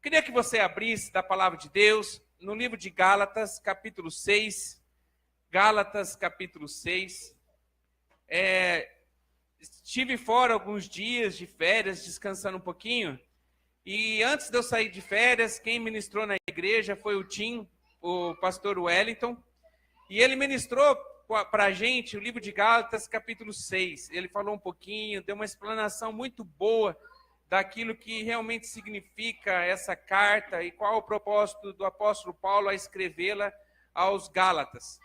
Queria que você abrisse da palavra de Deus no livro de Gálatas, capítulo 6. Gálatas, capítulo 6. Estive fora alguns dias de férias, descansando um pouquinho. E antes de eu sair de férias, quem ministrou na igreja foi o Tim, o pastor Wellington. E ele ministrou para a gente o livro de Gálatas, capítulo 6. Ele falou um pouquinho, deu uma explanação muito boa daquilo que realmente significa essa carta e qual o propósito do apóstolo Paulo a escrevê-la aos Gálatas.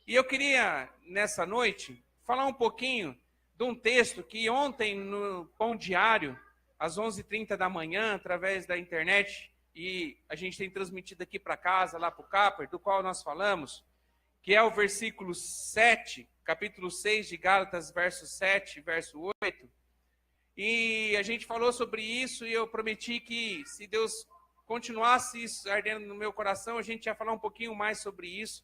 E eu queria, nessa noite, falar um pouquinho de um texto que ontem no Pão Diário, às 11h30 da manhã, através da internet, e a gente tem transmitido aqui para casa, lá para o Capper, do qual nós falamos, que é o versículo 7, capítulo 6 de Gálatas, verso 7, verso 8. E a gente falou sobre isso e eu prometi que, se Deus continuasse isso ardendo no meu coração, a gente ia falar um pouquinho mais sobre isso.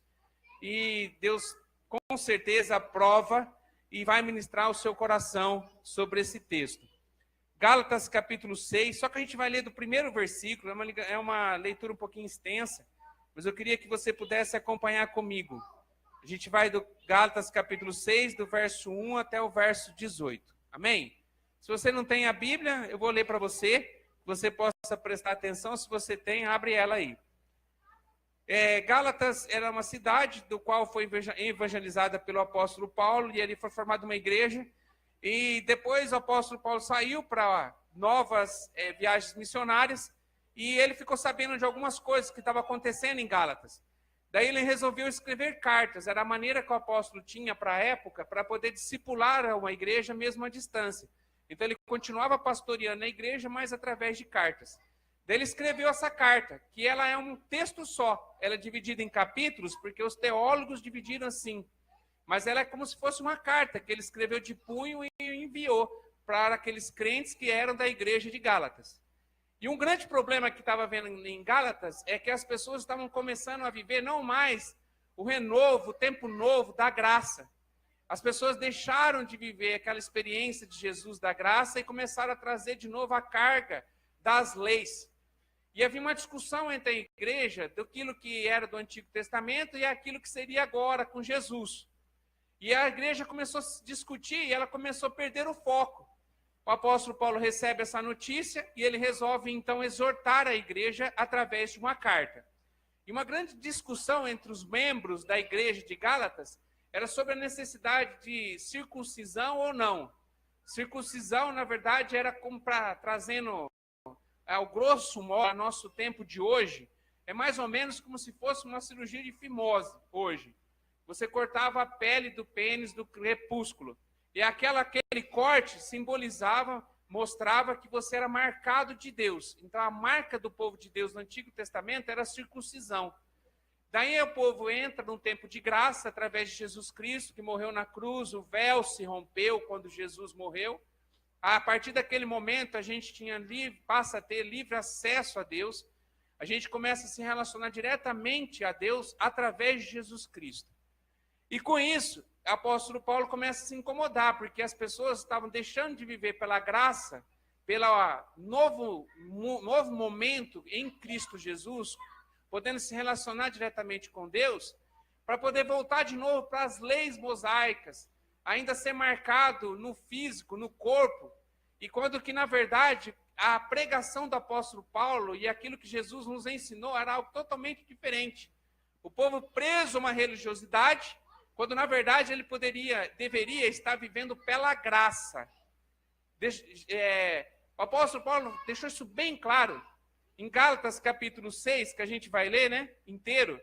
E Deus, com certeza, aprova e vai ministrar o seu coração sobre esse texto. Gálatas, capítulo 6, só que a gente vai ler do primeiro versículo, é uma leitura um pouquinho extensa, mas eu queria que você pudesse acompanhar comigo. A gente vai do Gálatas, capítulo 6, do verso 1 até o verso 18. Amém? Se você não tem a Bíblia, eu vou ler para você, que você possa prestar atenção. Se você tem, abre ela aí. Gálatas era uma cidade do qual foi evangelizada pelo apóstolo Paulo, e ali foi formada uma igreja. E depois o apóstolo Paulo saiu para novas viagens missionárias, e ele ficou sabendo de algumas coisas que estavam acontecendo em Gálatas. Daí ele resolveu escrever cartas, era a maneira que o apóstolo tinha para a época, para poder discipular uma igreja mesmo à distância. Então ele continuava pastoreando a igreja, mas através de cartas. Daí ele escreveu essa carta, que ela é um texto só. Ela é dividida em capítulos, porque os teólogos dividiram assim. Mas ela é como se fosse uma carta que ele escreveu de punho e enviou para aqueles crentes que eram da igreja de Gálatas. E um grande problema que estava vendo em Gálatas é que as pessoas estavam começando a viver não mais o renovo, o tempo novo da graça. As pessoas deixaram de viver aquela experiência de Jesus da graça e começaram a trazer de novo a carga das leis. E havia uma discussão entre a igreja daquilo que era do Antigo Testamento e aquilo que seria agora com Jesus. E a igreja começou a se discutir e ela começou a perder o foco. O apóstolo Paulo recebe essa notícia e ele resolve então exortar a igreja através de uma carta. E uma grande discussão entre os membros da igreja de Gálatas era sobre a necessidade de circuncisão ou não. Circuncisão, na verdade, era como trazendo ao grosso modo, ao nosso tempo de hoje, é mais ou menos como se fosse uma cirurgia de fimose hoje. Você cortava a pele do pênis do crepúsculo. E aquele corte simbolizava, mostrava que você era marcado de Deus. Então a marca do povo de Deus no Antigo Testamento era a circuncisão. Daí o povo entra num tempo de graça, através de Jesus Cristo, que morreu na cruz, o véu se rompeu quando Jesus morreu. A partir daquele momento, a gente passa a ter livre acesso a Deus. A gente começa a se relacionar diretamente a Deus através de Jesus Cristo. E com isso, o apóstolo Paulo começa a se incomodar, porque as pessoas estavam deixando de viver pela graça, pelo novo momento em Cristo Jesus, podendo se relacionar diretamente com Deus, para poder voltar de novo para as leis mosaicas, ainda ser marcado no físico, no corpo, e quando que, na verdade, a pregação do apóstolo Paulo e aquilo que Jesus nos ensinou era algo totalmente diferente. O povo preso a uma religiosidade, quando, na verdade, ele deveria estar vivendo pela graça. O apóstolo Paulo deixou isso bem claro. Em Gálatas capítulo 6, que a gente vai ler, né, inteiro,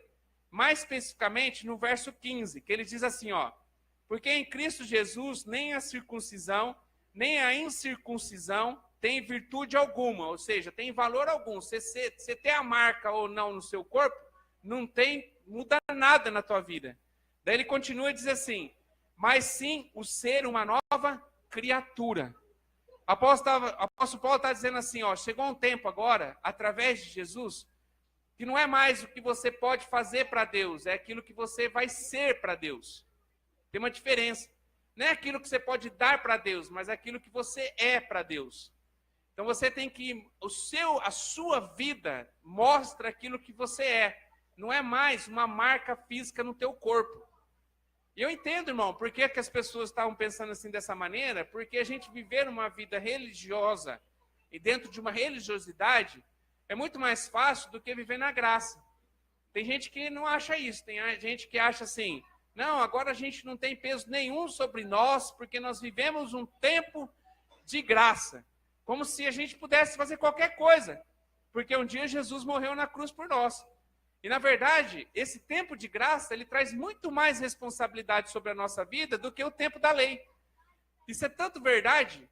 mais especificamente no verso 15, que ele diz assim, porque em Cristo Jesus nem a circuncisão, nem a incircuncisão tem virtude alguma, ou seja, tem valor algum. Você ter a marca ou não no seu corpo, muda nada na tua vida. Daí ele continua e diz assim, mas sim o ser uma nova criatura. O apóstolo Paulo está dizendo assim, chegou um tempo agora, através de Jesus, que não é mais o que você pode fazer para Deus, é aquilo que você vai ser para Deus. Tem uma diferença. Não é aquilo que você pode dar para Deus, mas é aquilo que você é para Deus. Então você tem que, a sua vida mostra aquilo que você é. Não é mais uma marca física no teu corpo. E eu entendo, irmão, por que as pessoas estavam pensando assim dessa maneira, porque a gente viver uma vida religiosa e dentro de uma religiosidade é muito mais fácil do que viver na graça. Tem gente que não acha isso, tem gente que acha assim, não, agora a gente não tem peso nenhum sobre nós, porque nós vivemos um tempo de graça, como se a gente pudesse fazer qualquer coisa, porque um dia Jesus morreu na cruz por nós. E, na verdade, esse tempo de graça, ele traz muito mais responsabilidade sobre a nossa vida do que o tempo da lei. Isso é tanto verdade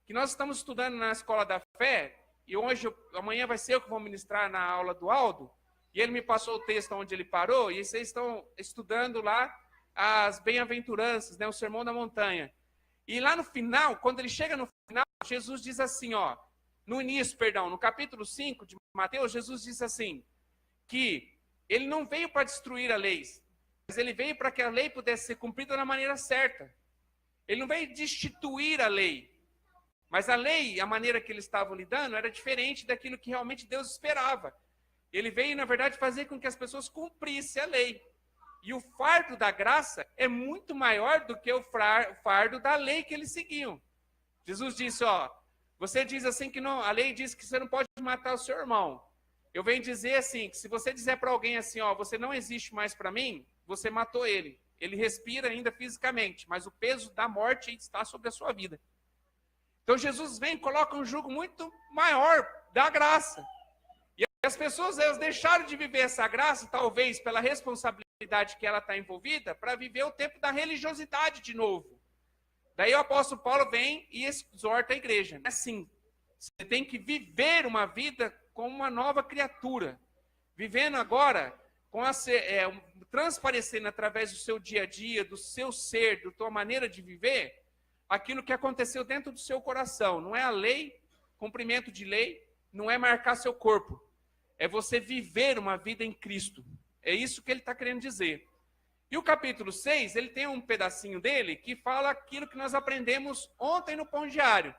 que nós estamos estudando na Escola da Fé, e amanhã vai ser eu que vou ministrar na aula do Aldo, e ele me passou o texto onde ele parou, e vocês estão estudando lá as bem-aventuranças, né, o Sermão da Montanha. E lá no final, quando ele chega no final, Jesus diz assim, ó, no capítulo 5 de Mateus, Jesus diz assim, que ele não veio para destruir a lei, mas ele veio para que a lei pudesse ser cumprida da maneira certa. Ele não veio destituir a lei, mas a lei, a maneira que eles estavam lidando, era diferente daquilo que realmente Deus esperava. Ele veio, na verdade, fazer com que as pessoas cumprissem a lei. E o fardo da graça é muito maior do que o fardo da lei que eles seguiam. Jesus disse, ó, você diz assim que não, a lei diz que você não pode matar o seu irmão. Eu venho dizer assim, que se você dizer para alguém assim, ó, você não existe mais para mim, você matou ele. Ele respira ainda fisicamente, mas o peso da morte está sobre a sua vida. Então Jesus vem e coloca um jugo muito maior da graça. E as pessoas, elas deixaram de viver essa graça, talvez pela responsabilidade que ela está envolvida, para viver o tempo da religiosidade de novo. Daí o apóstolo Paulo vem e exorta a igreja. Assim, você tem que viver uma vida como uma nova criatura, vivendo agora, transparecendo através do seu dia a dia, do seu ser, da tua maneira de viver, aquilo que aconteceu dentro do seu coração. Não é a lei, cumprimento de lei, não é marcar seu corpo, é você viver uma vida em Cristo. É isso que ele está querendo dizer. E o capítulo 6, ele tem um pedacinho dele que fala aquilo que nós aprendemos ontem no Pão Diário,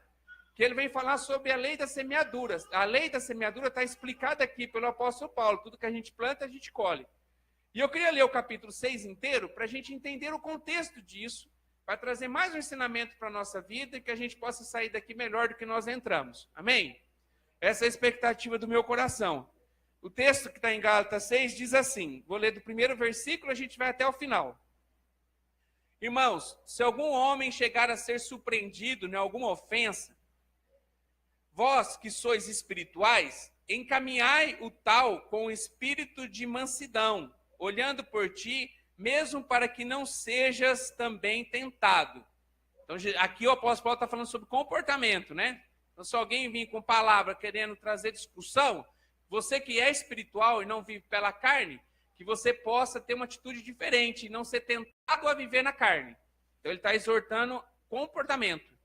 que ele vem falar sobre a lei da semeadura. A lei da semeadura está explicada aqui pelo apóstolo Paulo. Tudo que a gente planta, a gente colhe. E eu queria ler o capítulo 6 inteiro para a gente entender o contexto disso, para trazer mais um ensinamento para a nossa vida e que a gente possa sair daqui melhor do que nós entramos. Amém? Essa é a expectativa do meu coração. O texto que está em Gálatas 6 diz assim, vou ler do primeiro versículo, a gente vai até o final. Irmãos, se algum homem chegar a ser surpreendido em alguma ofensa, vós que sois espirituais, encaminhai o tal com o espírito de mansidão, olhando por ti, mesmo para que não sejas também tentado. Então, aqui o apóstolo Paulo está falando sobre comportamento, né? Então, se alguém vir com palavra querendo trazer discussão, você que é espiritual e não vive pela carne, que você possa ter uma atitude diferente e não ser tentado a viver na carne. Então, ele está exortando comportamento.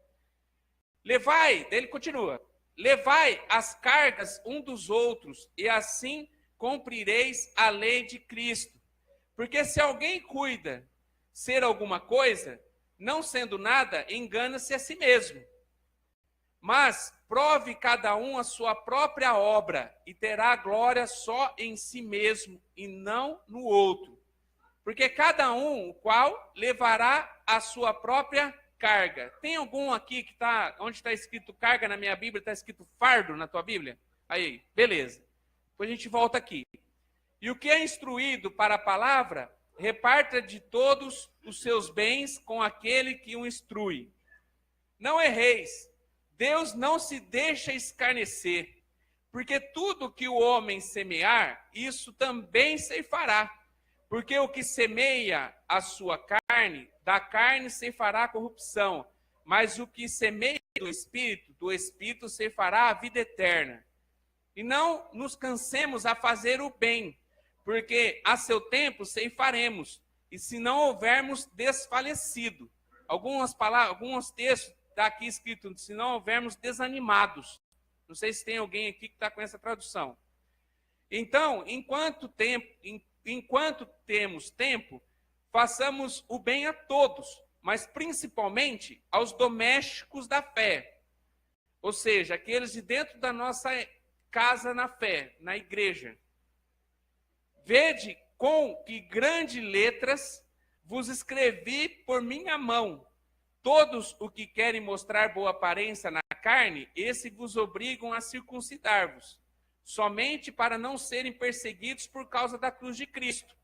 Levai, ele continua, levai as cargas um dos outros, e assim cumprireis a lei de Cristo. Porque se alguém cuida ser alguma coisa, não sendo nada, engana-se a si mesmo. Mas prove cada um a sua própria obra, e terá glória só em si mesmo, e não no outro. Porque cada um, o qual levará a sua própria carga. Tem algum aqui que está, onde está escrito carga na minha Bíblia, está escrito fardo na tua Bíblia? Aí, beleza. Depois a gente volta aqui. E o que é instruído para a palavra, reparta de todos os seus bens com aquele que o instrui. Não erreis, Deus não se deixa escarnecer, porque tudo que o homem semear, isso também ceifará. Porque o que semeia a sua carne, da carne ceifará a corrupção, mas o que semeia do Espírito ceifará a vida eterna. E não nos cansemos a fazer o bem, porque a seu tempo ceifaremos, e se não houvermos desfalecido. Alguns textos está aqui escrito, se não houvermos desanimados. Não sei se tem alguém aqui que está com essa tradução. Então, enquanto temos tempo, façamos o bem a todos, mas principalmente aos domésticos da fé. ou seja, aqueles de dentro da nossa casa na fé, na igreja. Vede com que grandes letras vos escrevi por minha mão. Todos os que querem mostrar boa aparência na carne, esses vos obrigam a circuncidar-vos, somente para não serem perseguidos por causa da cruz de Cristo.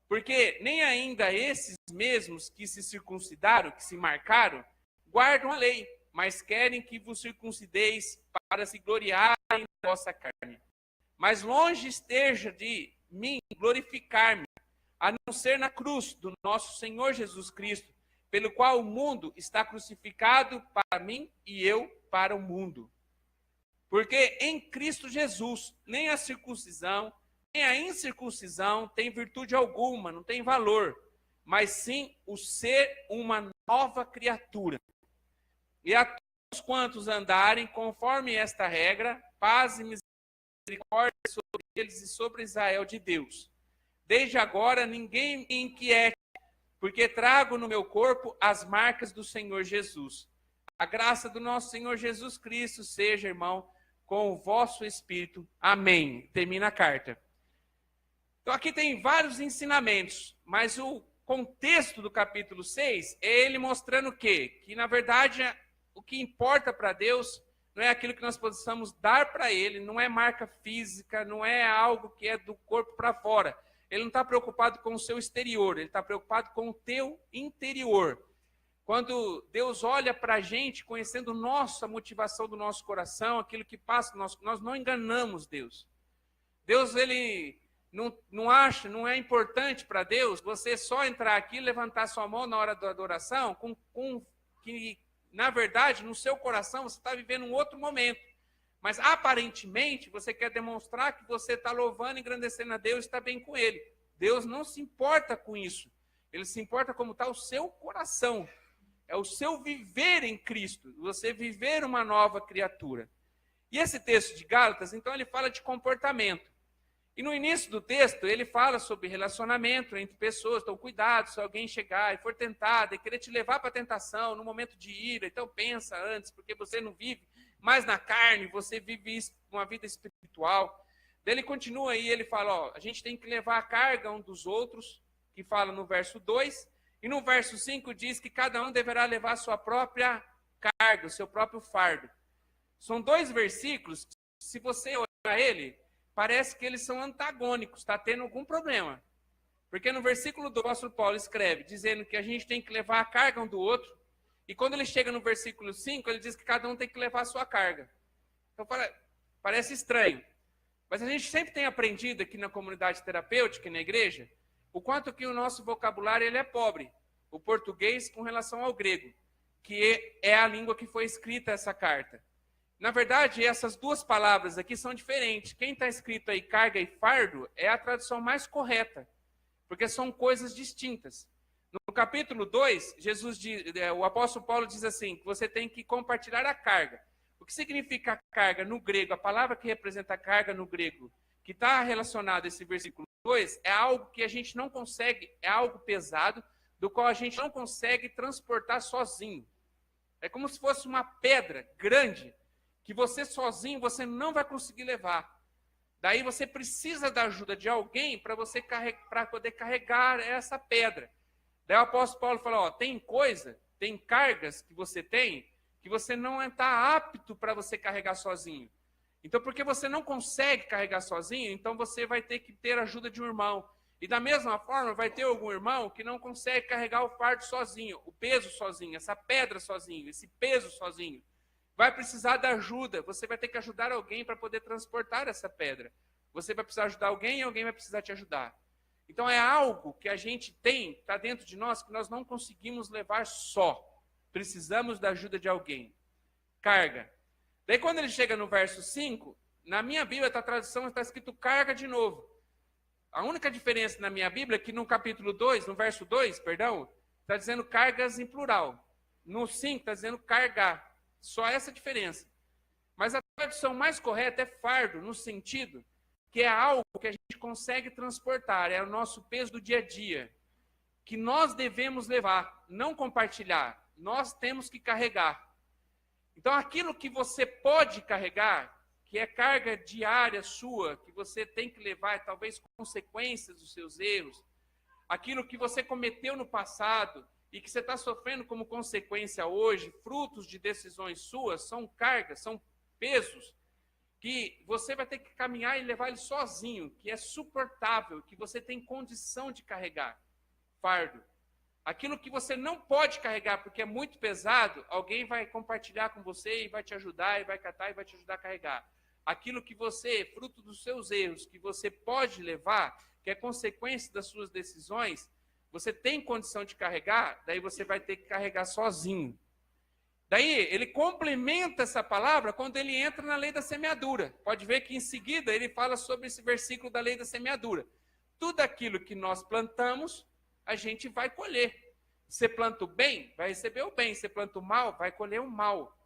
Porque nem ainda esses mesmos que se circuncidaram, que se marcaram, guardam a lei, mas querem que vos circuncideis para se gloriarem na vossa carne. Mas longe esteja de mim glorificar-me, a não ser na cruz do nosso Senhor Jesus Cristo, pelo qual o mundo está crucificado para mim e eu para o mundo. Porque em Cristo Jesus, nem a circuncisão, nem a incircuncisão tem virtude alguma, não tem valor, mas sim o ser uma nova criatura. E a todos quantos andarem conforme esta regra, paz e misericórdia sobre eles e sobre Israel de Deus. Desde agora ninguém me inquiete, porque trago no meu corpo as marcas do Senhor Jesus. A graça do nosso Senhor Jesus Cristo seja, irmão, com o vosso espírito. Amém. Termina a carta. Então aqui tem vários ensinamentos, mas o contexto do capítulo 6 é ele mostrando o quê? Que na verdade o que importa para Deus não é aquilo que nós possamos dar para ele, não é marca física, não é algo que é do corpo para fora. Ele não está preocupado com o seu exterior, ele está preocupado com o teu interior. Quando Deus olha para a gente, conhecendo a motivação do nosso coração, aquilo que passa, nós não enganamos Deus. Deus, ele não é importante para Deus você só entrar aqui e levantar sua mão na hora da adoração, que, na verdade, no seu coração você está vivendo um outro momento. Mas, aparentemente, você quer demonstrar que você está louvando e engrandecendo a Deus e está bem com Ele. Deus não se importa com isso. Ele se importa como está o seu coração. É o seu viver em Cristo. Você viver uma nova criatura. E esse texto de Gálatas, então, ele fala de comportamento. E no início do texto, ele fala sobre relacionamento entre pessoas. Então, cuidado se alguém chegar e for tentado e querer te levar para a tentação no momento de ira. Então, pensa antes, porque você não vive mais na carne, você vive uma vida espiritual. Daí ele continua aí, ele fala, ó, a gente tem que levar a carga um dos outros, que fala no verso 2, e no verso 5 diz que cada um deverá levar a sua própria carga, o seu próprio fardo. São dois versículos, se você olhar ele, parece que eles são antagônicos, está tendo algum problema. Porque no versículo do apóstolo Paulo escreve, dizendo que a gente tem que levar a carga um do outro, e quando ele chega no versículo 5, ele diz que cada um tem que levar a sua carga. Então parece estranho. Mas a gente sempre tem aprendido aqui na comunidade terapêutica e na igreja, o quanto que o nosso vocabulário ele é pobre. O português com relação ao grego, que é a língua que foi escrita essa carta. Na verdade, essas duas palavras aqui são diferentes. Quem está escrito aí, carga e fardo, é a tradução mais correta, porque são coisas distintas. No capítulo 2, o apóstolo Paulo diz assim, que você tem que compartilhar a carga. O que significa carga no grego? A palavra que representa a carga no grego, que está relacionado a esse versículo 2, é algo que a gente não consegue, é algo pesado, do qual a gente não consegue transportar sozinho. É como se fosse uma pedra grande, que você sozinho você não vai conseguir levar. Daí você precisa da ajuda de alguém para poder carregar essa pedra. Daí o apóstolo Paulo fala, ó, tem cargas que você não está apto para você carregar sozinho. Então, porque você não consegue carregar sozinho, então você vai ter que ter a ajuda de um irmão. E da mesma forma, vai ter algum irmão que não consegue carregar o fardo sozinho, o peso sozinho, essa pedra sozinho, esse peso sozinho. Vai precisar da ajuda, você vai ter que ajudar alguém para poder transportar essa pedra. Você vai precisar ajudar alguém e alguém vai precisar te ajudar. Então é algo que a gente tem, está dentro de nós, que nós não conseguimos levar só. Precisamos da ajuda de alguém. Carga. Daí quando ele chega no verso 5, na minha Bíblia, a tradução está escrito carga de novo. A única diferença na minha Bíblia é que no capítulo 2, no verso 2, perdão, está dizendo cargas em plural. No 5 está dizendo cargar. Só essa diferença. Mas a tradução mais correta é fardo, no sentido que é algo que a gente consegue transportar, é o nosso peso do dia a dia, que nós devemos levar, não compartilhar, nós temos que carregar. Então, aquilo que você pode carregar, que é carga diária sua, que você tem que levar, talvez consequências dos seus erros, aquilo que você cometeu no passado e que você está sofrendo como consequência hoje, frutos de decisões suas, são cargas, são pesos que você vai ter que caminhar e levar ele sozinho, que é suportável, que você tem condição de carregar. Fardo. Aquilo que você não pode carregar porque é muito pesado, alguém vai compartilhar com você e vai te ajudar, e vai catar e vai te ajudar a carregar. Aquilo que você, fruto dos seus erros, que você pode levar, que é consequência das suas decisões, você tem condição de carregar, daí você vai ter que carregar sozinho. Daí ele complementa essa palavra quando ele entra na lei da semeadura. Pode ver que em seguida ele fala sobre esse versículo da lei da semeadura. Tudo aquilo que nós plantamos, a gente vai colher. Você planta o bem, vai receber o bem. Você planta o mal, vai colher o mal.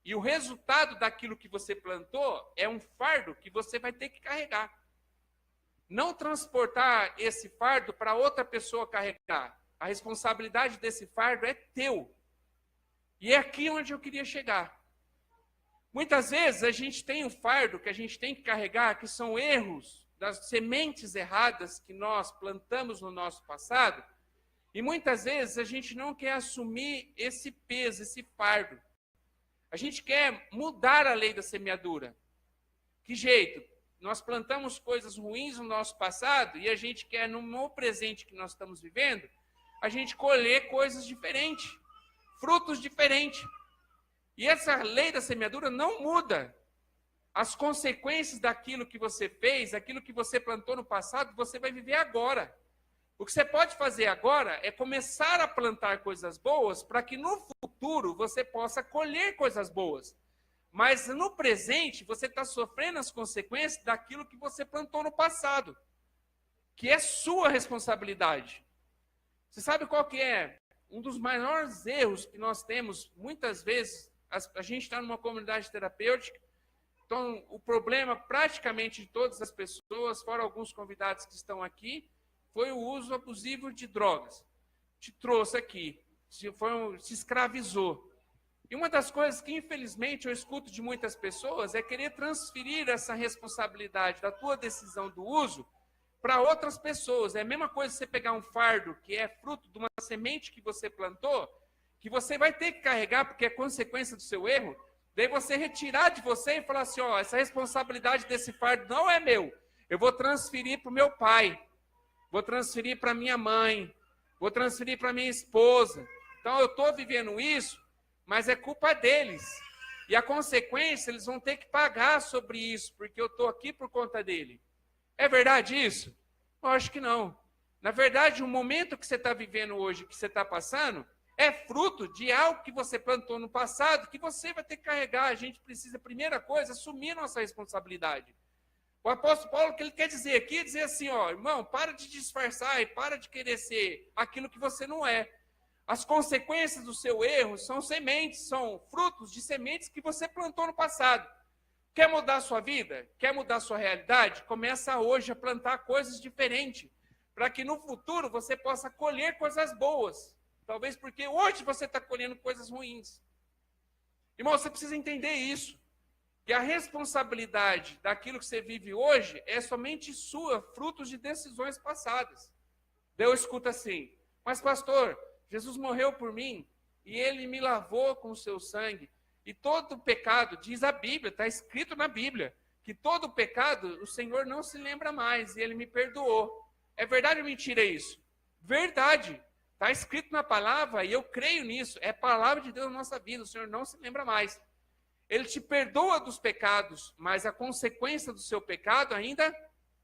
E o resultado daquilo que você plantou é um fardo que você vai ter que carregar. Não transportar esse fardo para outra pessoa carregar. A responsabilidade desse fardo é teu. E é aqui onde eu queria chegar. Muitas vezes a gente tem um fardo que a gente tem que carregar, que são erros das sementes erradas que nós plantamos no nosso passado, e muitas vezes a gente não quer assumir esse peso, esse fardo. A gente quer mudar a lei da semeadura. Que jeito? Nós plantamos coisas ruins no nosso passado e a gente quer, no presente que nós estamos vivendo, a gente colher coisas diferentes. Frutos diferentes. E essa lei da semeadura não muda. As consequências daquilo que você fez, aquilo que você plantou no passado, você vai viver agora. O que você pode fazer agora é começar a plantar coisas boas para que no futuro você possa colher coisas boas. Mas no presente você está sofrendo as consequências daquilo que você plantou no passado, que é sua responsabilidade. Você sabe qual que é? Um dos maiores erros que nós temos, muitas vezes, a gente está numa comunidade terapêutica, então o problema praticamente de todas as pessoas, fora alguns convidados que estão aqui, foi o uso abusivo de drogas. Te trouxe aqui, se escravizou. E uma das coisas que, infelizmente, eu escuto de muitas pessoas é querer transferir essa responsabilidade da tua decisão do uso para outras pessoas. É a mesma coisa você pegar um fardo que é fruto de uma semente que você plantou, que você vai ter que carregar porque é consequência do seu erro, daí você retirar de você e falar assim, ó, essa responsabilidade desse fardo não é meu, eu vou transferir para o meu pai, vou transferir para minha mãe, vou transferir para minha esposa. Então eu estou vivendo isso, mas é culpa deles. E a consequência, eles vão ter que pagar sobre isso, porque eu estou aqui por conta dele. É verdade isso? Eu acho que não. Na verdade, o momento que você está vivendo hoje, que você está passando, é fruto de algo que você plantou no passado, que você vai ter que carregar. A gente precisa, primeira coisa, assumir nossa responsabilidade. O apóstolo Paulo, o que ele quer dizer aqui, é dizer assim, ó, irmão, para de disfarçar e para de querer ser aquilo que você não é. As consequências do seu erro são sementes, são frutos de sementes que você plantou no passado. Quer mudar a sua vida? Quer mudar a sua realidade? Começa hoje a plantar coisas diferentes, para que no futuro você possa colher coisas boas. Talvez porque hoje você está colhendo coisas ruins. Irmão, você precisa entender isso, que a responsabilidade daquilo que você vive hoje é somente sua, frutos de decisões passadas. Deus escuta assim, mas pastor, Jesus morreu por mim e ele me lavou com o seu sangue. E todo pecado, diz a Bíblia, está escrito na Bíblia, que todo pecado o Senhor não se lembra mais e ele me perdoou. É verdade ou mentira isso? Verdade. Está escrito na palavra e eu creio nisso. É a palavra de Deus na nossa vida, o Senhor não se lembra mais. Ele te perdoa dos pecados, mas a consequência do seu pecado ainda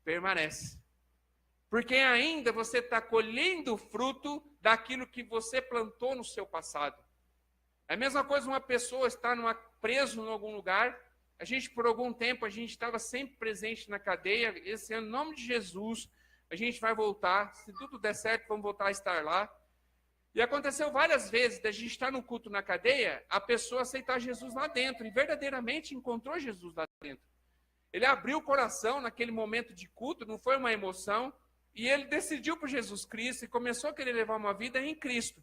permanece. Porque ainda você está colhendo o fruto daquilo que você plantou no seu passado. É a mesma coisa uma pessoa estar preso em algum lugar. A gente, por algum tempo, a gente estava sempre presente na cadeia. Esse ano, em nome de Jesus, a gente vai voltar. Se tudo der certo, vamos voltar a estar lá. E aconteceu várias vezes da gente estar no culto na cadeia, a pessoa aceitar Jesus lá dentro. E verdadeiramente encontrou Jesus lá dentro. Ele abriu o coração naquele momento de culto, não foi uma emoção. E ele decidiu por Jesus Cristo e começou a querer levar uma vida em Cristo.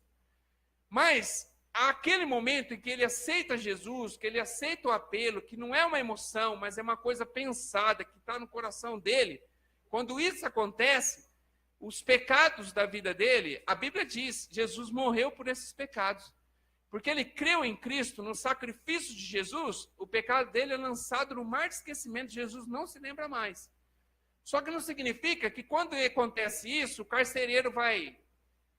Mas aquele momento em que ele aceita Jesus, que ele aceita o apelo, que não é uma emoção, mas é uma coisa pensada, que está no coração dele, quando isso acontece, os pecados da vida dele, a Bíblia diz, Jesus morreu por esses pecados. Porque ele creu em Cristo, no sacrifício de Jesus, o pecado dele é lançado no mar de esquecimento, Jesus não se lembra mais. Só que não significa que quando acontece isso, o carcereiro vai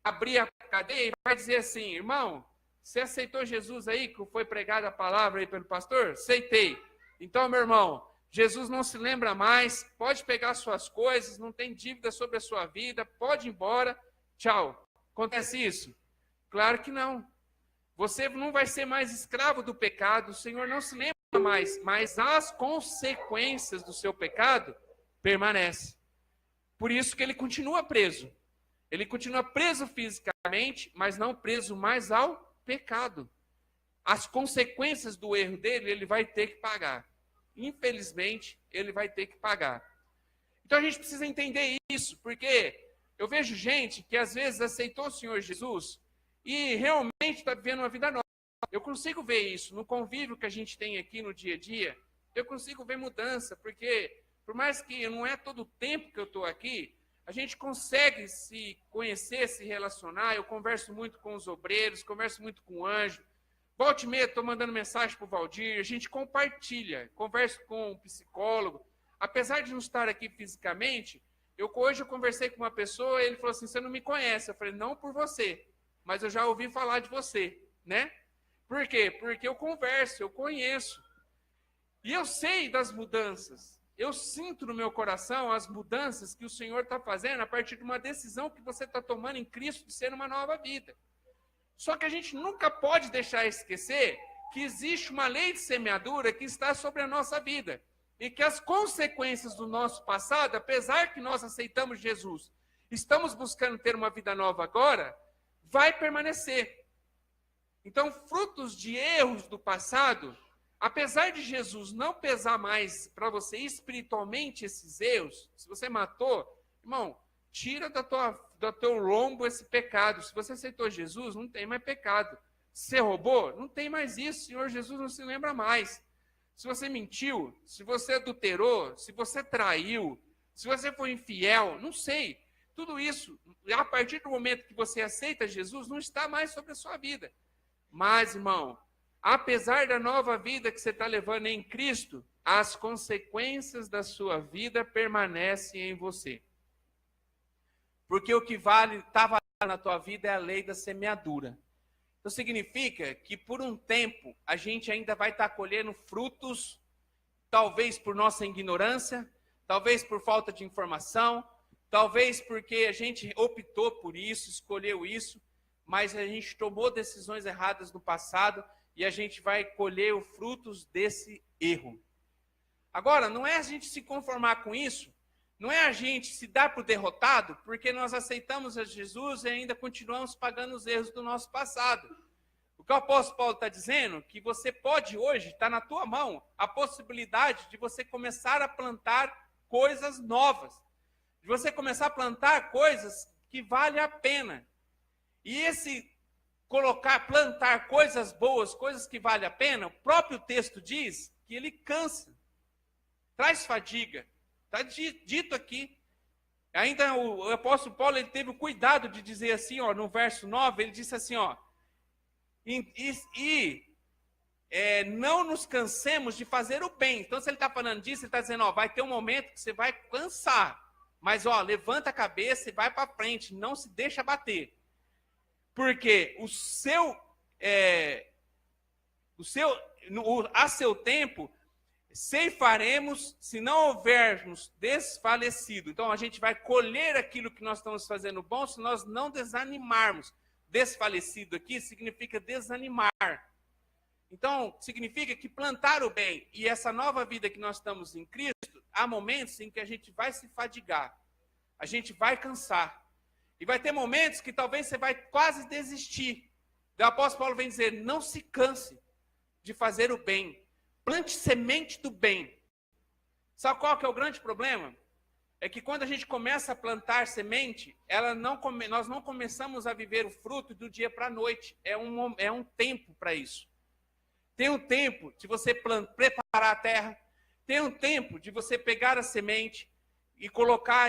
abrir a cadeia e vai dizer assim, irmão, você aceitou Jesus aí, que foi pregada a palavra aí pelo pastor? Aceitei. Então, meu irmão, Jesus não se lembra mais, pode pegar suas coisas, não tem dívida sobre a sua vida, pode ir embora, tchau. Acontece isso? Claro que não. Você não vai ser mais escravo do pecado, o Senhor não se lembra mais, mas as consequências do seu pecado permanecem. Por isso que ele continua preso. Ele continua preso fisicamente, mas não preso mais ao pecado. As consequências do erro dele, ele vai ter que pagar. Infelizmente, ele vai ter que pagar. Então a gente precisa entender isso, porque eu vejo gente que às vezes aceitou o Senhor Jesus e realmente está vivendo uma vida nova. Eu consigo ver isso no convívio que a gente tem aqui no dia a dia. Eu consigo ver mudança, porque por mais que não é todo o tempo que eu estou aqui, a gente consegue se conhecer, se relacionar. Eu converso muito com os obreiros, converso muito com o Anjo. Volte e meia, estou mandando mensagem para o Valdir. A gente compartilha, converso com um psicólogo. Apesar de não estar aqui fisicamente, hoje eu conversei com uma pessoa e ele falou assim, você não me conhece. Eu falei, não por você, mas eu já ouvi falar de você, né? Por quê? Porque eu converso, eu conheço. E eu sei das mudanças. Eu sinto no meu coração as mudanças que o Senhor está fazendo a partir de uma decisão que você está tomando em Cristo de ser uma nova vida. Só que a gente nunca pode deixar esquecer que existe uma lei de semeadura que está sobre a nossa vida. E que as consequências do nosso passado, apesar que nós aceitamos Jesus, estamos buscando ter uma vida nova agora, vai permanecer. Então, frutos de erros do passado, apesar de Jesus não pesar mais para você espiritualmente esses erros, se você matou, irmão, tira do teu lombo esse pecado. Se você aceitou Jesus, não tem mais pecado. Se você roubou, não tem mais isso. O Senhor Jesus não se lembra mais. Se você mentiu, se você adulterou, se você traiu, se você foi infiel, não sei. Tudo isso, a partir do momento que você aceita Jesus, não está mais sobre a sua vida. Mas, irmão, apesar da nova vida que você está levando em Cristo, as consequências da sua vida permanecem em você. Porque o que está valendo na tua vida é a lei da semeadura. Então significa que por um tempo a gente ainda vai estar colhendo frutos, talvez por nossa ignorância, talvez por falta de informação, talvez porque a gente optou por isso, escolheu isso, mas a gente tomou decisões erradas no passado e a gente vai colher os frutos desse erro. Agora, não é a gente se conformar com isso, não é a gente se dar por derrotado, porque nós aceitamos a Jesus e ainda continuamos pagando os erros do nosso passado. O que o apóstolo Paulo está dizendo, que você pode hoje, está na tua mão, a possibilidade de você começar a plantar coisas novas, de você começar a plantar coisas que valem a pena. E esse plantar coisas boas, coisas que valem a pena, o próprio texto diz que ele cansa, traz fadiga. Está dito aqui. Ainda o apóstolo Paulo ele teve o cuidado de dizer assim, ó, no verso 9, ele disse assim, ó, não nos cansemos de fazer o bem. Então, se ele está falando disso, ele está dizendo, ó, vai ter um momento que você vai cansar, mas ó, levanta a cabeça e vai para frente, não se deixa bater. Porque a seu tempo, ceifaremos se não houvermos desfalecido. Então, a gente vai colher aquilo que nós estamos fazendo bom se nós não desanimarmos. Desfalecido aqui significa desanimar. Então, significa que plantar o bem e essa nova vida que nós estamos em Cristo, há momentos em que a gente vai se fadigar, a gente vai cansar. E vai ter momentos que talvez você vai quase desistir. O apóstolo Paulo vem dizer, não se canse de fazer o bem. Plante semente do bem. Sabe qual que é o grande problema? é que quando a gente começa a plantar semente, nós não começamos a viver o fruto do dia para a noite. É um tempo para isso. Tem um tempo de você preparar a terra, tem um tempo de você pegar a semente e colocar,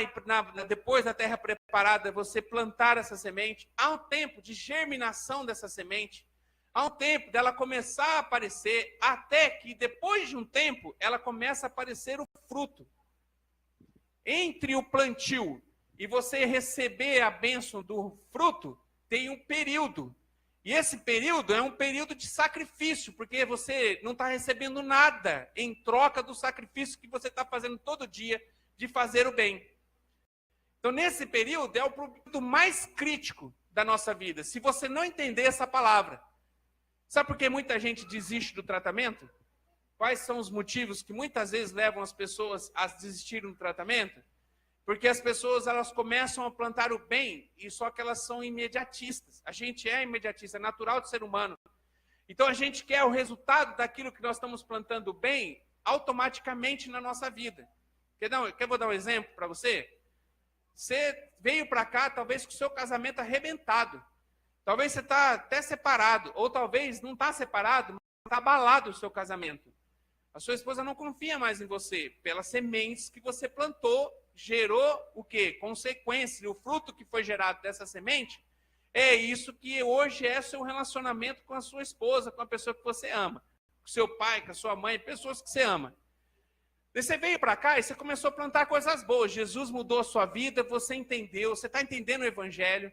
depois da terra preparada, você plantar essa semente. Há um tempo de germinação dessa semente. Há um tempo dela começar a aparecer, até que depois de um tempo, ela começa a aparecer o fruto. Entre o plantio e você receber a bênção do fruto, tem um período. E esse período é um período de sacrifício, porque você não está recebendo nada em troca do sacrifício que você está fazendo todo dia de fazer o bem. Então, nesse período, é o período mais crítico da nossa vida. Se você não entender essa palavra, sabe por que muita gente desiste do tratamento? Quais são os motivos que muitas vezes levam as pessoas a desistirem do tratamento? Porque as pessoas elas começam a plantar o bem, e só que elas são imediatistas. A gente é imediatista, é natural do ser humano. Então a gente quer o resultado daquilo que nós estamos plantando bem automaticamente na nossa vida. Vou dar um exemplo para você? Você veio para cá, talvez com o seu casamento arrebentado. Talvez você está até separado, ou talvez não está separado, mas está abalado o seu casamento. A sua esposa não confia mais em você, pelas sementes que você plantou, gerou o quê? Consequência, o fruto que foi gerado dessa semente, é isso que hoje é seu relacionamento com a sua esposa, com a pessoa que você ama. Com seu pai, com a sua mãe, pessoas que você ama. Daí você veio para cá e você começou a plantar coisas boas. Jesus mudou a sua vida, você entendeu, você está entendendo o evangelho,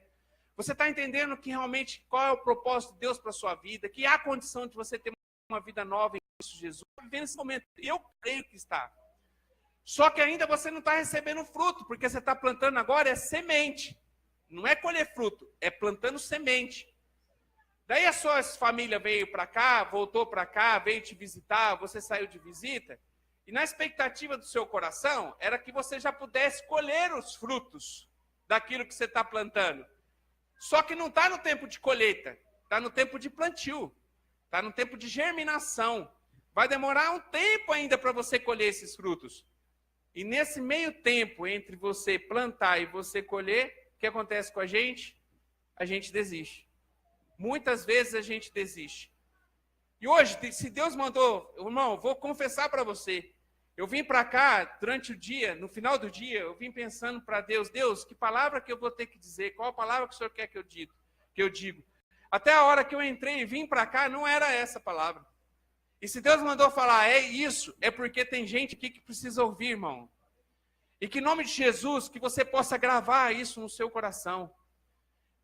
você está entendendo que realmente qual é o propósito de Deus para a sua vida, que há condição de você ter uma vida nova em Cristo Jesus. Vivendo esse momento, eu creio que está. Só que ainda você não está recebendo fruto, porque você está plantando agora é semente. Não é colher fruto, é plantando semente. Daí a sua família veio para cá, voltou para cá, veio te visitar, você saiu de visita, e na expectativa do seu coração, era que você já pudesse colher os frutos daquilo que você está plantando. Só que não está no tempo de colheita, está no tempo de plantio, está no tempo de germinação. Vai demorar um tempo ainda para você colher esses frutos. E nesse meio tempo, entre você plantar e você colher, o que acontece com a gente? A gente desiste. Muitas vezes a gente desiste. E hoje, se Deus mandou, irmão, vou confessar para você, eu vim para cá durante o dia, no final do dia, eu vim pensando para Deus, Deus, que palavra que eu vou ter que dizer? Qual a palavra que o Senhor quer que eu digo? Até a hora que eu entrei e vim para cá, não era essa palavra. E se Deus mandou falar, é isso, é porque tem gente aqui que precisa ouvir, irmão. E que em nome de Jesus, que você possa gravar isso no seu coração.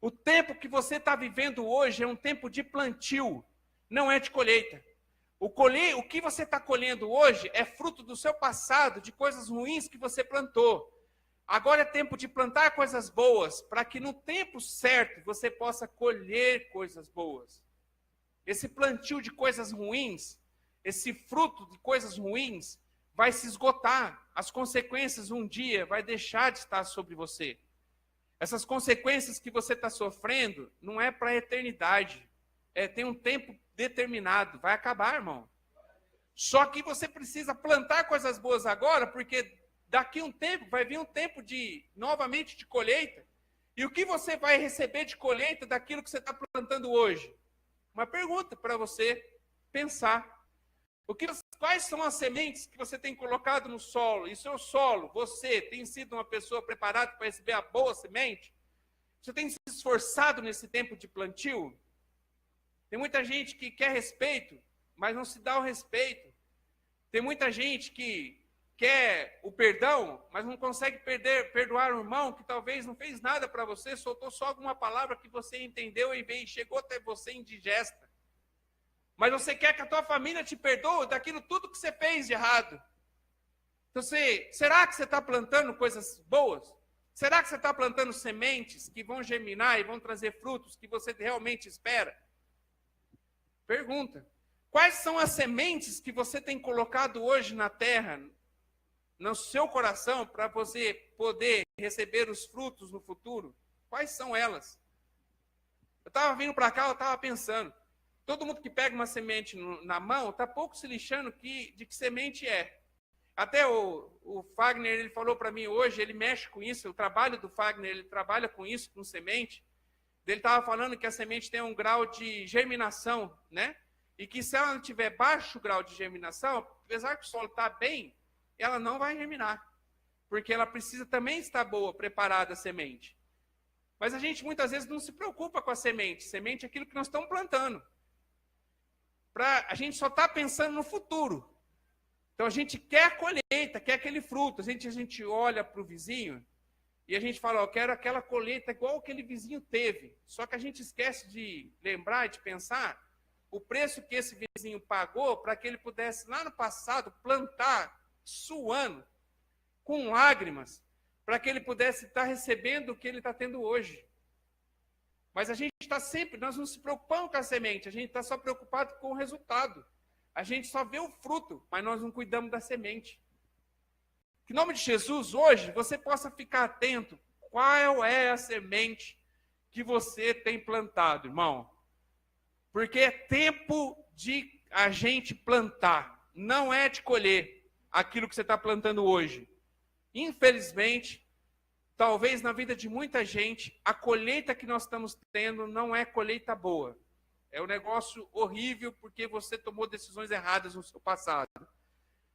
O tempo que você está vivendo hoje é um tempo de plantio, não é de colheita. O que você está colhendo hoje é fruto do seu passado, de coisas ruins que você plantou. Agora é tempo de plantar coisas boas, para que no tempo certo você possa colher coisas boas. Esse plantio de coisas ruins, esse fruto de coisas ruins, vai se esgotar. As consequências um dia vai deixar de estar sobre você. Essas consequências que você está sofrendo não é para a eternidade. Tem um tempo determinado. Vai acabar, irmão. Só que você precisa plantar coisas boas agora, porque daqui a um tempo vai vir um tempo novamente de colheita. E o que você vai receber de colheita daquilo que você está plantando hoje? Uma pergunta para você pensar. Quais são as sementes que você tem colocado no solo? E seu solo, você tem sido uma pessoa preparada para receber a boa semente? Você tem se esforçado nesse tempo de plantio? Tem muita gente que quer respeito, mas não se dá o respeito. Tem muita gente que quer o perdão, mas não consegue perdoar o irmão que talvez não fez nada para você, soltou só alguma palavra que você entendeu e chegou até você indigesta. Mas você quer que a tua família te perdoe daquilo tudo que você fez de errado. Então, será que você está plantando coisas boas? Será que você está plantando sementes que vão germinar e vão trazer frutos que você realmente espera? Pergunta. Quais são as sementes que você tem colocado hoje na terra, no seu coração, para você poder receber os frutos no futuro? Quais são elas? Eu estava vindo para cá, eu estava pensando. Todo mundo que pega uma semente na mão está pouco se lixando de que semente é. Até o O Fagner, ele falou para mim hoje, ele mexe com isso, o trabalho do Fagner, ele trabalha com isso, com semente. Ele estava falando que a semente tem um grau de germinação, né? E que se ela não tiver baixo grau de germinação, apesar que o solo está bem, ela não vai germinar. Porque ela precisa também estar boa, preparada a semente. Mas a gente muitas vezes não se preocupa com a semente. Semente é aquilo que nós estamos plantando. A gente só está pensando no futuro. Então a gente quer a colheita, quer aquele fruto. A gente olha para o vizinho e a gente fala, eu quero aquela colheita igual aquele vizinho teve. Só que a gente esquece de lembrar e de pensar o preço que esse vizinho pagou para que ele pudesse, lá no passado, plantar, suando, com lágrimas, para que ele pudesse estar recebendo o que ele está tendo hoje. Mas a gente está sempre, nós não se preocupamos com a semente, a gente está só preocupado com o resultado. A gente só vê o fruto, mas nós não cuidamos da semente. Que em nome de Jesus, hoje, você possa ficar atento qual é a semente que você tem plantado, irmão. Porque é tempo de a gente plantar, não é de colher aquilo que você está plantando hoje. Infelizmente, talvez na vida de muita gente, a colheita que nós estamos tendo não é colheita boa. É um negócio horrível porque você tomou decisões erradas no seu passado.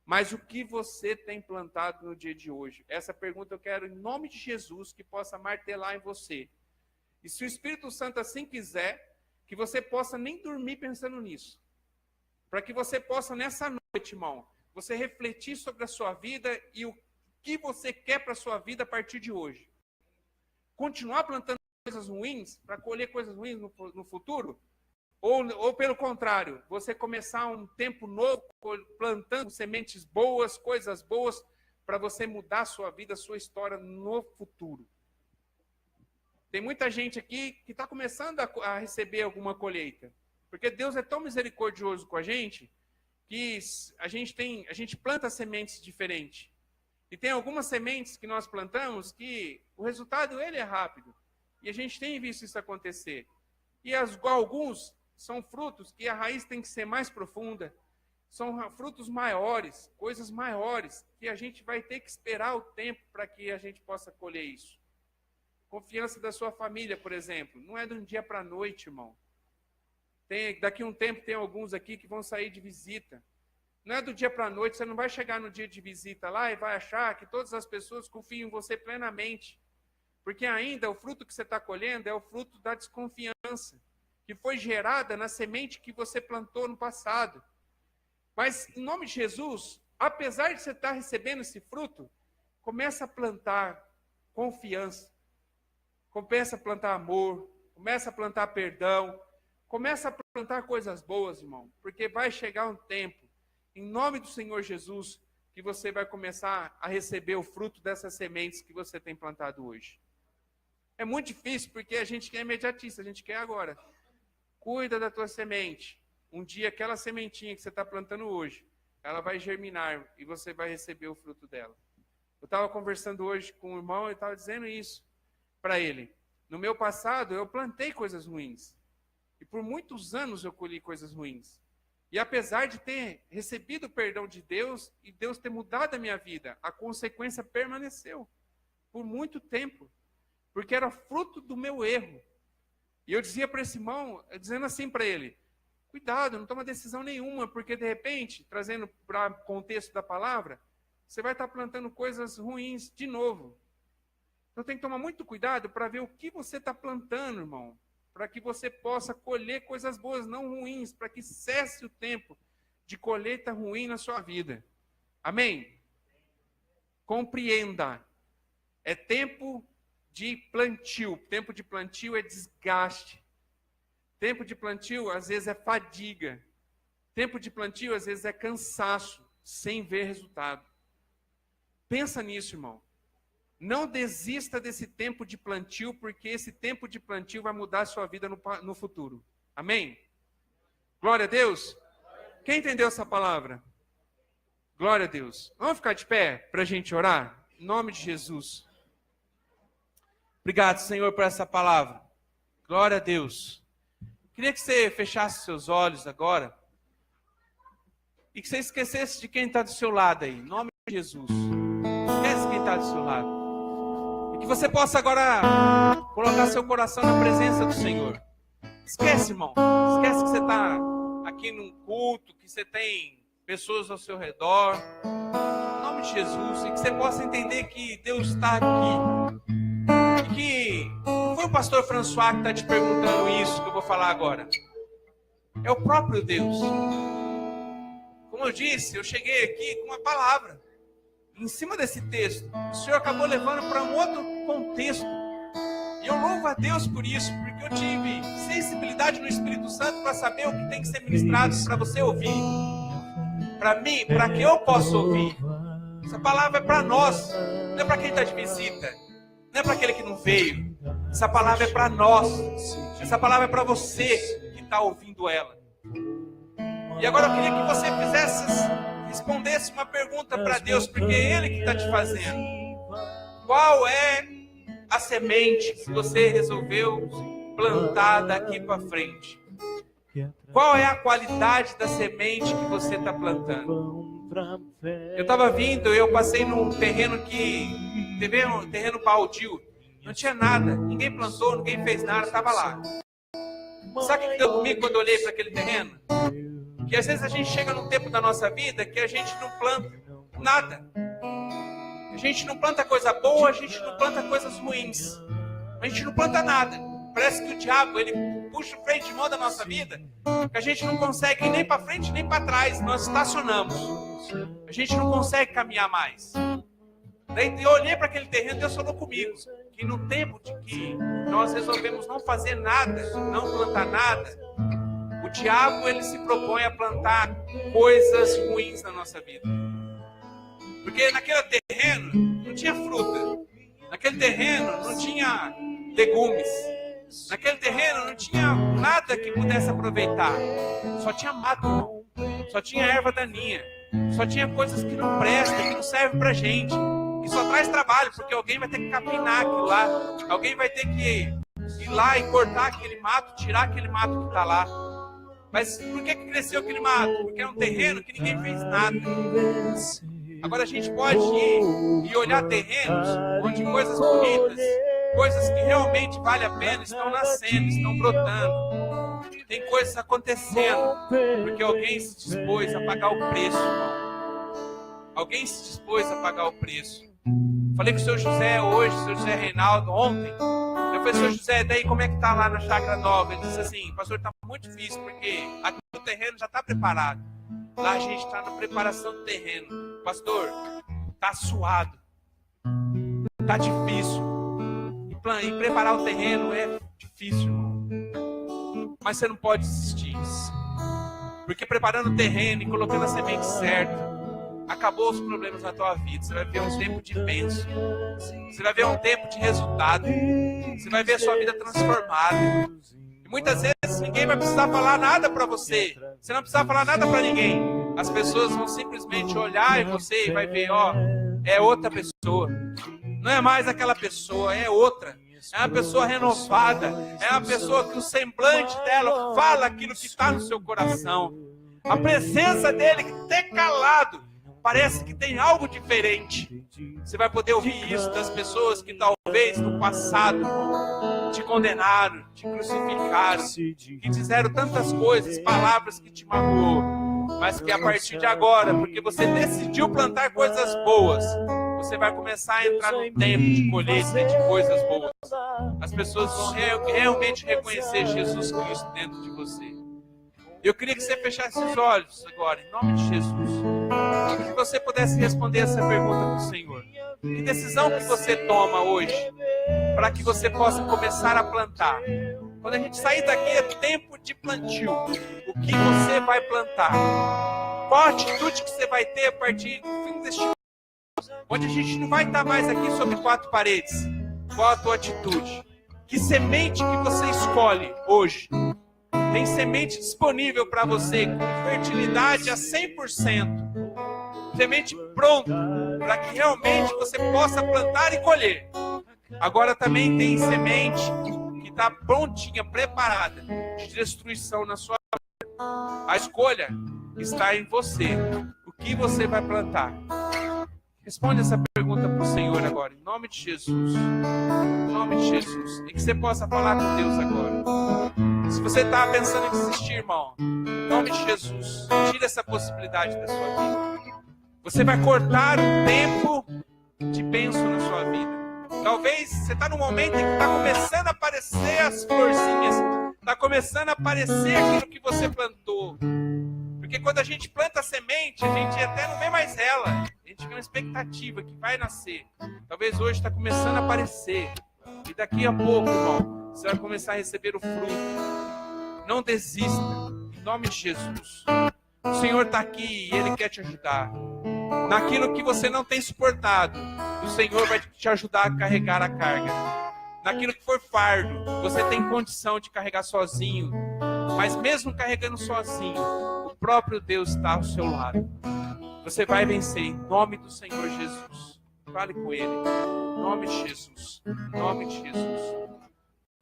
Mas o que você tem plantado no dia de hoje? Essa pergunta eu quero, em nome de Jesus, que possa martelar em você. E se o Espírito Santo assim quiser, que você possa nem dormir pensando nisso. Para que você possa, nessa noite, irmão, você refletir sobre a sua vida e o que você quer para a sua vida a partir de hoje. Continuar plantando coisas ruins para colher coisas ruins no futuro? Ou pelo contrário, você começar um tempo novo plantando sementes boas, coisas boas, para você mudar a sua vida, a sua história no futuro. Tem muita gente aqui que está começando a receber alguma colheita. Porque Deus é tão misericordioso com a gente que a gente planta sementes diferentes. E tem algumas sementes que nós plantamos que o resultado ele é rápido. E a gente tem visto isso acontecer. E alguns são frutos que a raiz tem que ser mais profunda. São frutos maiores, coisas maiores, que a gente vai ter que esperar o tempo para que a gente possa colher isso. Confiança da sua família, por exemplo. Não é de um dia para a noite, irmão. Daqui a um tempo tem alguns aqui que vão sair de visita. Não é do dia para a noite, você não vai chegar no dia de visita lá e vai achar que todas as pessoas confiam em você plenamente. Porque ainda o fruto que você está colhendo é o fruto da desconfiança, que foi gerada na semente que você plantou no passado. Mas, em nome de Jesus, apesar de você estar recebendo esse fruto, começa a plantar confiança, começa a plantar amor, começa a plantar perdão, começa a plantar coisas boas, irmão, porque vai chegar um tempo, em nome do Senhor Jesus, que você vai começar a receber o fruto dessas sementes que você tem plantado hoje. É muito difícil porque a gente quer imediatista, a gente quer agora. Cuida da tua semente. Um dia aquela sementinha que você está plantando hoje, ela vai germinar e você vai receber o fruto dela. Eu estava conversando hoje com um irmão e estava dizendo isso para ele. No meu passado eu plantei coisas ruins. E por muitos anos eu colhi coisas ruins. E apesar de ter recebido o perdão de Deus e Deus ter mudado a minha vida, a consequência permaneceu por muito tempo. Porque era fruto do meu erro. E eu dizia para esse irmão, dizendo assim para ele, cuidado, não toma decisão nenhuma, porque de repente, trazendo para o contexto da palavra, você vai estar plantando coisas ruins de novo. Então tem que tomar muito cuidado para ver o que você está plantando, irmão, para que você possa colher coisas boas, não ruins, para que cesse o tempo de colheita ruim na sua vida. Amém? Compreenda. É tempo de plantio. Tempo de plantio é desgaste. Tempo de plantio, às vezes, é fadiga. Tempo de plantio, às vezes, é cansaço, sem ver resultado. Pensa nisso, irmão. Não desista desse tempo de plantio, porque esse tempo de plantio vai mudar a sua vida no futuro. Amém? Glória a Deus. Quem entendeu essa palavra? Glória a Deus. Vamos ficar de pé para a gente orar? Em nome de Jesus. Obrigado, Senhor, por essa palavra. Glória a Deus. Queria que você fechasse seus olhos agora e que você esquecesse de quem está do seu lado aí. Em nome de Jesus. está do seu lado. E que você possa agora colocar seu coração na presença do Senhor. Esquece, irmão. Esquece que você está aqui num culto, que você tem pessoas ao seu redor. Em nome de Jesus. E que você possa entender que Deus está aqui. E que não foi o pastor François que está te perguntando isso que eu vou falar agora. É o próprio Deus. Como eu disse, eu cheguei aqui com uma palavra. Em cima desse texto, o Senhor acabou levando para um outro contexto. E eu louvo a Deus por isso, porque eu tive sensibilidade no Espírito Santo para saber o que tem que ser ministrado para você ouvir. Para mim, para que eu possa ouvir. Essa palavra é para nós, não é para quem está de visita, não é para aquele que não veio. Essa palavra é para nós. Essa palavra é para você que está ouvindo ela. E agora eu queria que você respondesse uma pergunta para Deus, porque é Ele que está te fazendo. Qual é a semente que você resolveu plantar daqui para frente? Qual é a qualidade da semente que você está plantando? Eu estava vindo, eu passei num terreno um terreno baldio. Não tinha nada, ninguém plantou, ninguém fez nada, estava lá. Sabe o que deu comigo quando eu olhei para aquele terreno? Que às vezes a gente chega num tempo da nossa vida que a gente não planta nada. A gente não planta coisa boa, a gente não planta coisas ruins. A gente não planta nada. Parece que o diabo, ele puxa o freio de mão da nossa vida, que a gente não consegue ir nem para frente nem para trás. Nós estacionamos. A gente não consegue caminhar mais. Daí eu olhei para aquele terreno e Deus falou comigo que no tempo de que nós resolvemos não fazer nada, não plantar nada, o diabo, ele se propõe a plantar coisas ruins na nossa vida. Porque naquele terreno não tinha fruta. Naquele terreno não tinha legumes. Naquele terreno não tinha nada que pudesse aproveitar. Só tinha mato, irmão. Só tinha erva daninha. Só tinha coisas que não prestam, que não servem pra gente. Que só traz trabalho, porque alguém vai ter que capinar aquilo lá. Alguém vai ter que ir lá e cortar aquele mato, tirar aquele mato que está lá. Mas por que cresceu aquele mato? Porque é um terreno que ninguém fez nada. Agora a gente pode ir e olhar terrenos onde coisas bonitas, coisas que realmente valem a pena, estão nascendo, estão brotando. Tem coisas acontecendo, porque alguém se dispôs a pagar o preço, irmão. Alguém se dispôs a pagar o preço. Falei com o seu José hoje, o seu José Reinaldo, ontem. Eu falei, seu José, daí como é que tá lá na Chácara Nova? Ele disse assim, pastor, tá muito difícil, porque aqui o terreno já está preparado. Lá a gente está na preparação do terreno. Pastor, tá suado. Tá difícil. E preparar o terreno é difícil, irmão. Mas você não pode desistir. Porque preparando o terreno e colocando a semente certa, acabou os problemas na tua vida. Você vai ver um tempo de bênção. Você vai ver um tempo de resultado. Você vai ver a sua vida transformada. E muitas vezes ninguém vai precisar falar nada para você. Você não precisa falar nada para ninguém. As pessoas vão simplesmente olhar em você e vai ver, ó, é outra pessoa. Não é mais aquela pessoa, é outra. É uma pessoa renovada. É uma pessoa que o semblante dela fala aquilo que está no seu coração. A presença dele, que até calado, parece que tem algo diferente. Você vai poder ouvir isso das pessoas que talvez no passado te condenaram, te crucificaram, que disseram tantas coisas, palavras que te magoou, mas que a partir de agora, porque você decidiu plantar coisas boas, você vai começar a entrar no tempo de colheita de coisas boas. As pessoas vão realmente reconhecer Jesus Cristo dentro de você. Eu queria que você fechasse os olhos agora, em nome de Jesus. Para que você pudesse responder essa pergunta para o Senhor. Que decisão que você toma hoje para que você possa começar a plantar? Quando a gente sair daqui é tempo de plantio. O que você vai plantar? Qual a atitude que você vai ter a partir do fim deste ano? Onde a gente não vai estar mais aqui sobre quatro paredes. Qual a tua atitude? Que semente que você escolhe hoje? Tem semente disponível para você com fertilidade a 100%. Semente pronta para que realmente você possa plantar e colher. Agora também tem semente que está prontinha, preparada de destruição na sua vida. A escolha está em você. O que você vai plantar? Responde essa pergunta para o Senhor agora, em nome de Jesus. Em nome de Jesus. E que você possa falar com Deus agora. Se você está pensando em desistir, irmão, em nome de Jesus, tira essa possibilidade da sua vida. Você vai cortar um tempo de bênção na sua vida. Talvez você está num momento em que está começando a aparecer as florzinhas, está começando a aparecer aquilo que você plantou. Porque quando a gente planta a semente, a gente até não vê mais ela. A gente tem uma expectativa que vai nascer. Talvez hoje está começando a aparecer. E daqui a pouco, irmão, você vai começar a receber o fruto. Não desista. Em nome de Jesus. O Senhor está aqui e Ele quer te ajudar. Naquilo que você não tem suportado, o Senhor vai te ajudar a carregar a carga. Naquilo que for fardo, você tem condição de carregar sozinho. Mas mesmo carregando sozinho, o próprio Deus está ao seu lado. Você vai vencer em nome do Senhor Jesus. Fale com Ele. Em nome de Jesus. Em nome de Jesus.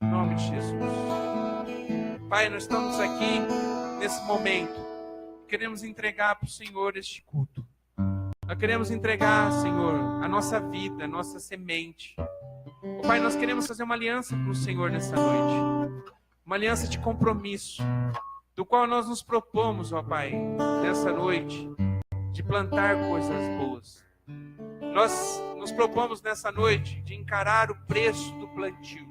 Em nome de Jesus. Pai, nós estamos aqui nesse momento. Queremos entregar para o Senhor este culto. Nós queremos entregar, Senhor, a nossa vida, a nossa semente. Pai, nós queremos fazer uma aliança com o Senhor nessa noite. Uma aliança de compromisso, do qual nós nos propomos, ó Pai, nessa noite, de plantar coisas boas. Nós nos propomos nessa noite de encarar o preço do plantio,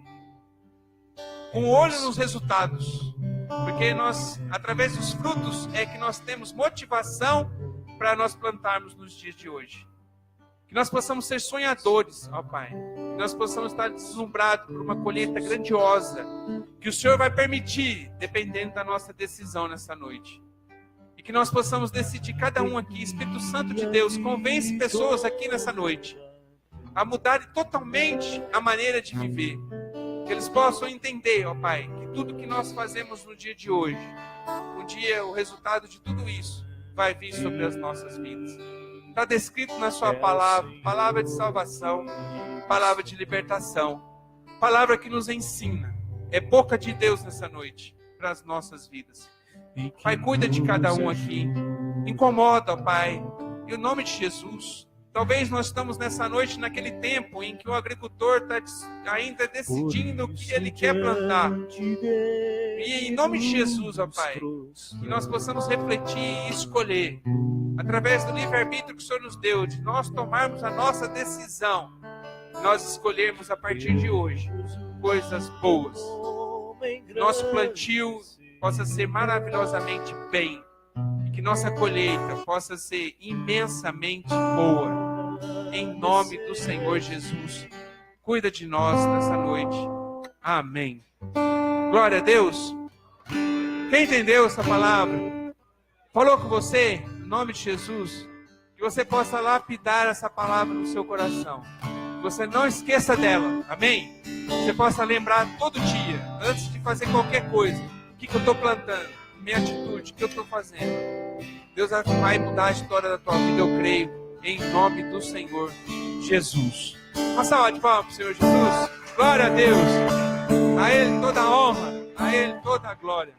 com olho nos resultados, porque nós, através dos frutos, é que nós temos motivação para nós plantarmos nos dias de hoje. Que nós possamos ser sonhadores, ó Pai. Que nós possamos estar deslumbrados por uma colheita grandiosa, que o Senhor vai permitir, dependendo da nossa decisão nessa noite. E que nós possamos decidir, cada um aqui, Espírito Santo de Deus, convence pessoas aqui nessa noite a mudarem totalmente a maneira de viver. Que eles possam entender, ó Pai, que tudo que nós fazemos no dia de hoje, um dia o resultado de tudo isso vai vir sobre as nossas vidas. Está descrito na sua palavra, palavra de salvação, palavra de libertação, palavra que nos ensina. É boca de Deus nessa noite para as nossas vidas. Pai, cuida de cada um aqui. Incomoda, ó Pai, em nome de Jesus. Talvez nós estamos nessa noite naquele tempo em que o agricultor está ainda decidindo o que ele quer plantar. E em nome de Jesus, ó Pai, que nós possamos refletir e escolher, através do livre-arbítrio que o Senhor nos deu, de nós tomarmos a nossa decisão, nós escolhermos a partir de hoje coisas boas. Nosso plantio possa ser maravilhosamente bem. E que nossa colheita possa ser imensamente boa. Em nome do Senhor Jesus. Cuida de nós nessa noite. Amém. Glória a Deus. Quem entendeu essa palavra? Falou com você? Em nome de Jesus. Que você possa lapidar essa palavra no seu coração. Que você não esqueça dela. Amém? Que você possa lembrar todo dia, antes de fazer qualquer coisa. O que eu estou plantando? Minha atitude, o que eu estou fazendo. Deus vai mudar a história da tua vida, eu creio, em nome do Senhor Jesus. Uma salva de palmas para o Senhor Jesus. Glória a Deus. A Ele toda a honra, a Ele toda a glória.